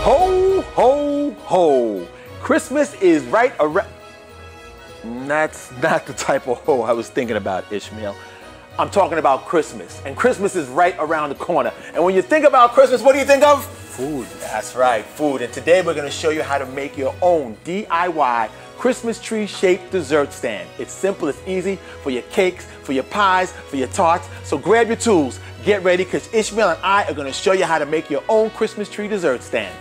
Ho, ho, ho. Christmas is right around. That's not the type of ho I was thinking about, Ishmael. I'm talking about Christmas, and Christmas is right around the corner. And when you think about Christmas, what do you think of? Food. That's right, food. And today we're gonna show you how to make your own DIY Christmas tree shaped dessert stand. It's simple, it's easy for your cakes, for your pies, for your tarts. So grab your tools, get ready, because Ishmael and I are gonna show you how to make your own Christmas tree dessert stand.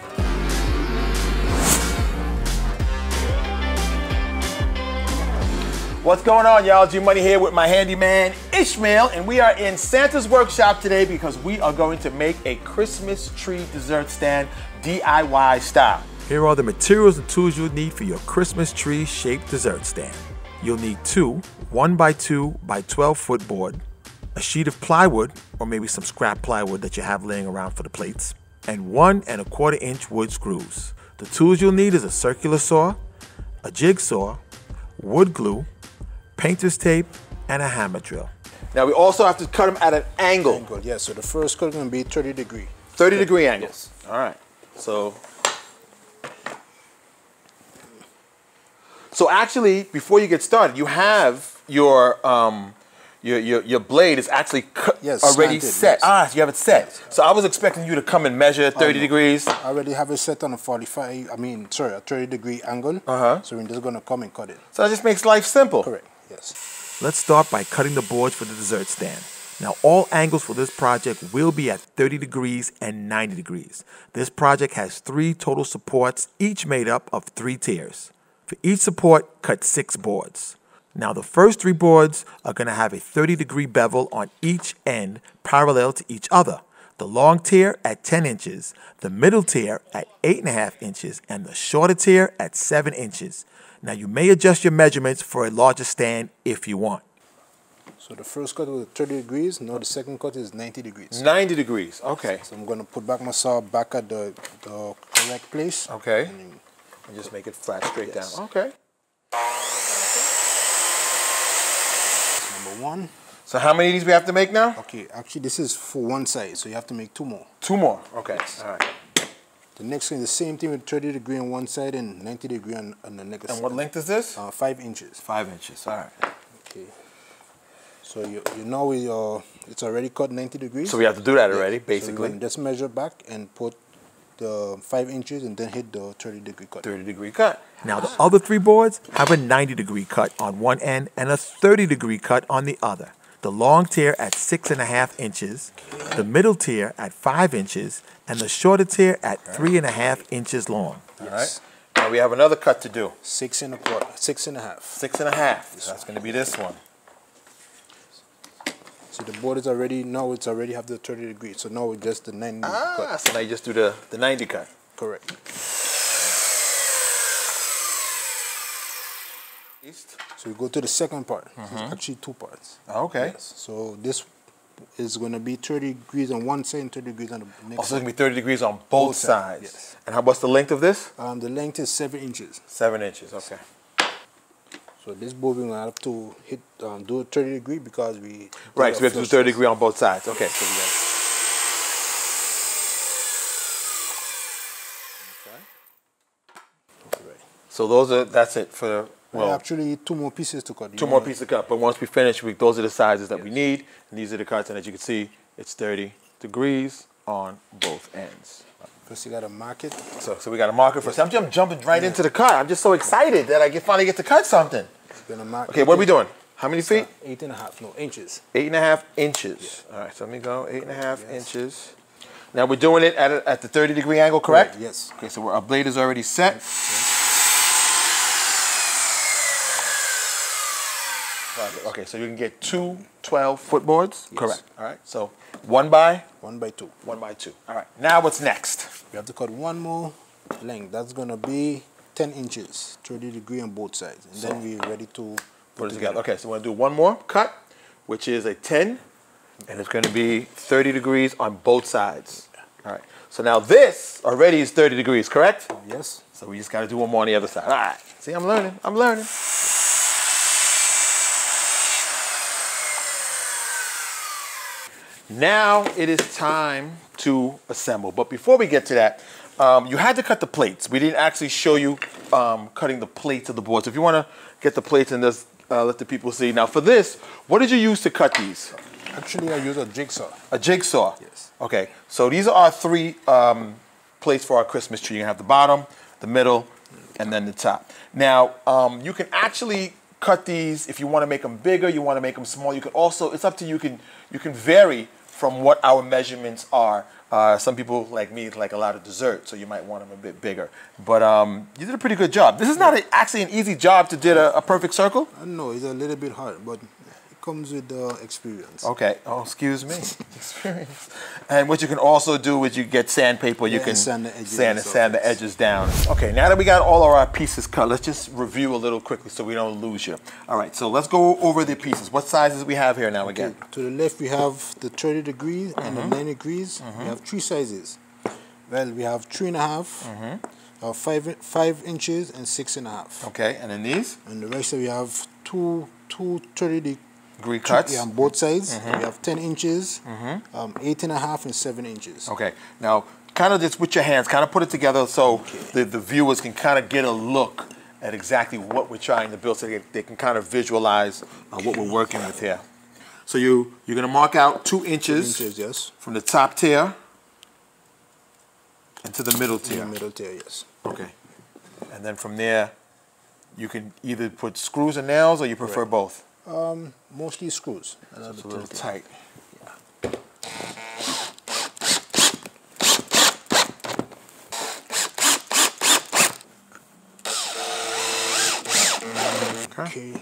What's going on, y'all? G-Money here with my handyman, Ishmael, and we are in Santa's workshop today because we are going to make a Christmas tree dessert stand DIY style. Here are the materials and tools you'll need for your Christmas tree shaped dessert stand. You'll need two 1x2 by 12 foot board, a sheet of plywood or maybe some scrap plywood that you have laying around for the plates, and 1 1/4 inch wood screws. The tools you'll need is a circular saw, a jigsaw, wood glue, painter's tape, and a hammer drill. Now we also have to cut them at an angle. Yes, so the first cut is going to be 30 degree. 30 degree angle. Yes. All right. So actually, before you get started, you have your blade is actually already slanted, set. yes. Ah, so you have it set. Yes. So I was expecting you to come and measure 30 degrees. I already have it set on a 30 degree angle. So we're just going to come and cut it. So that just makes life simple. Correct, yes. Let's start by cutting the boards for the dessert stand. Now all angles for this project will be at 30 degrees and 90 degrees. This project has 3 total supports, each made up of 3 tiers. For each support, cut 6 boards. Now the first 3 boards are going to have a 30 degree bevel on each end parallel to each other. The long tier at 10 inches, the middle tier at 8.5 inches, and the shorter tier at 7 inches. Now you may adjust your measurements for a larger stand if you want. So the first cut was 30 degrees, now the second cut is 90 degrees. 90 degrees, okay. So I'm going to put back my saw back at the correct place. Okay. And just make it flat straight down. Okay. Number 1. So how many of these we have to make now? Okay, actually this is for one side, so you have to make 2 more. 2 more, okay. All right. The next thing is the same thing with 30 degree on one side and 90 degree on the next side. And what length is this? 5 inches. 5 inches, all right. Okay. So you know it's already cut 90 degrees. So we have to do that already, So basically. you just measure back and put the 5 inches and then hit the 30 degree cut. 30 degree cut. Now the other 3 boards have a 90 degree cut on one end and a 30 degree cut on the other. The long tier at 6.5 inches, the middle tier at 5 inches, and the shorter tier at 3.5 inches long. All right. Now we have another cut to do. 6 1/4, 6.5. 6.5. So that's going to be this one. So the board is already have the 30 degrees. So now it's just the 90 cut. So now you just do the 90 cut. Correct. So we go to the second part. It's actually 2 parts. Okay. Yes. So this is going to be 30 degrees on one side and 30 degrees on the next Also, it's side. going to be 30 degrees on both sides. Yes. And what's the length of this? The length is 7 inches. 7 inches, okay. So this board we're going to have to hit do a 30 degree because we... Right, so we have to do 30 degree on both sides. Okay, so we got So that's it for, well, actually 2 more pieces to cut. 2 more pieces to cut. But once we finish, those are the sizes that we need. And these are the cuts. And as you can see, it's 30 degrees on both ends. First you got to mark it. So we got to mark it first. I'm jumping right into the cut. I'm just so excited that I finally get to cut something. You're gonna mark Okay, what are we doing? How many feet? 8.5, no, inches. 8.5 inches. Yeah. All right, so let me go 8.5 inches. Now we're doing it at the 30 degree angle, correct? Yes. Okay, so our blade is already set. Okay, so you can get 2 12-foot boards? Yes. Correct. All right, so 1 by? 1 by 2. 1 by 2. All right, now what's next? We have to cut 1 more length. That's going to be 10 inches, 30 degree on both sides. And then we're ready to put it together. Okay, so we're going to do 1 more cut, which is a 10, and it's going to be 30 degrees on both sides. All right, so now this already is 30 degrees, correct? Yes. So we just got to do 1 more on the other side. All right, see, I'm learning. I'm learning. Now it is time to assemble. But before we get to that, you had to cut the plates. We didn't actually show you cutting the plates of the board. So if you want to get the plates and just let the people see. Now for this, what did you use to cut these? Actually, I use a jigsaw. A jigsaw? Yes. Okay, so these are our 3 plates for our Christmas tree. You have the bottom, the middle, and then the top. Now, you can actually cut these if you want to make them bigger, you want to make them small. You can also, it's up to you, you can vary from what our measurements are. Some people like me like a lot of dessert, so you might want them a bit bigger. But you did a pretty good job. This is not actually an easy job to do a perfect circle. No, it's a little bit hard, but it comes with experience. Okay. Oh, excuse me. Experience. And what you can also do is you get sandpaper. You can sand the edges down. Okay, now that we got all of our pieces cut, let's just review a little quickly so we don't lose you. All right, so let's go over the pieces. What sizes we have here now again? Okay. To the left, we have the 30 degrees and the 90 degrees. We have 3 sizes. Well, we have 3.5, 5 inches, and 6.5. Okay, and then these? And the rest, we have two 30 degree cuts on both sides. We have 10 inches, 8.5, and 7 inches. Okay, now kind of just with your hands, kind of put it together so the viewers can kind of get a look at exactly what we're trying to build, so they can kind of visualize what we're working with here. So you're going to mark out 2 inches, 2 inches, yes, from the top tier and to the middle tier. The middle tier, yes. Okay, and then from there you can either put screws and nails, or you prefer both? Mostly screws. So it's a little tight. Yeah. Okay.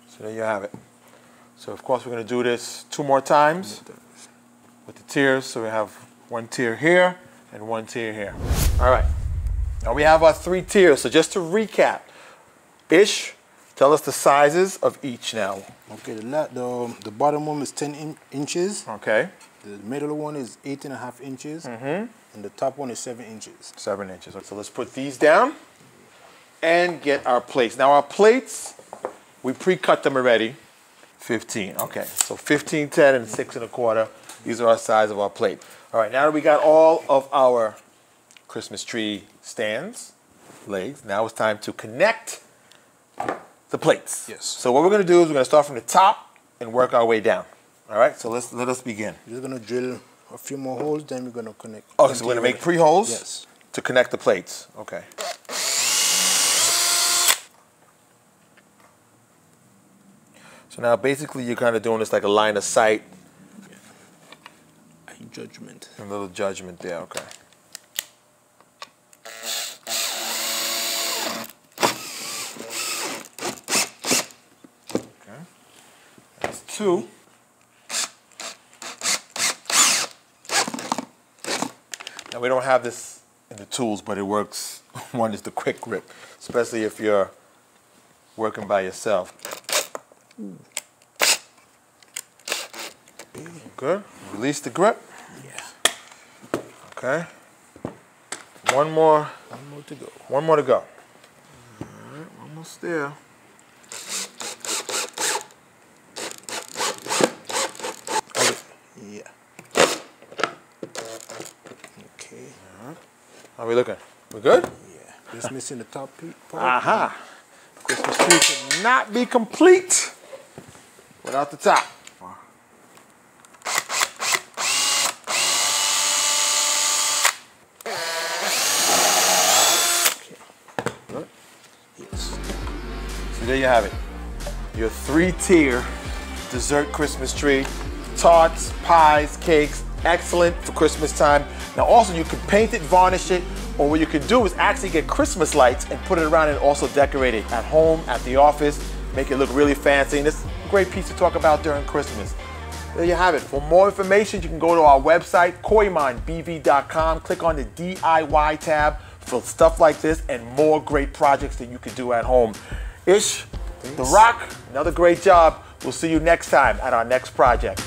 So there you have it. So of course we're going to do this 2 more times with the tiers. So we have 1 tier here and 1 tier here. All right. Now we have our 3 tiers. So just to recap, Ish, tell us the sizes of each now. Okay, the bottom one is 10 inches. Okay. The middle one is 8.5 inches. And the top one is 7 inches. 7 inches. So let's put these down and get our plates. Now our plates, we pre-cut them already. 15. Okay, so 15, 10, and 6 1/4. These are our size of our plate. All right, now that we got all of our Christmas tree stands, legs, now it's time to connect the plates. Yes. So what we're going to do is we're going to start from the top and work our way down. All right, so let us begin. We're just going to drill a few more holes, then we're going to connect. Oh, so we're going to make 3 holes? Yes. To connect the plates. Okay. So now basically you're kind of doing this like a line of sight. Judgment. A little judgment there, okay. Okay. That's 2. Now we don't have this in the tools, but it works. One is the quick grip, especially if you're working by yourself. Good. Release the grip. Yeah. Okay. One more to go. One more to go. All right, almost there. Okay. Yeah. Okay. How are we looking? We good? Yeah. Just missing the top part. Aha. Christmas tree cannot be complete without the top. There you have it. Your 3-tier dessert Christmas tree. Tarts, pies, cakes, excellent for Christmas time. Now also you can paint it, varnish it, or what you can do is actually get Christmas lights and put it around and also decorate it at home, at the office, make it look really fancy. And it's a great piece to talk about during Christmas. There you have it. For more information, you can go to our website, KooymanBV.com. Click on the DIY tab for stuff like this and more great projects that you can do at home. Ish, The Rock, another great job. We'll see you next time at our next project.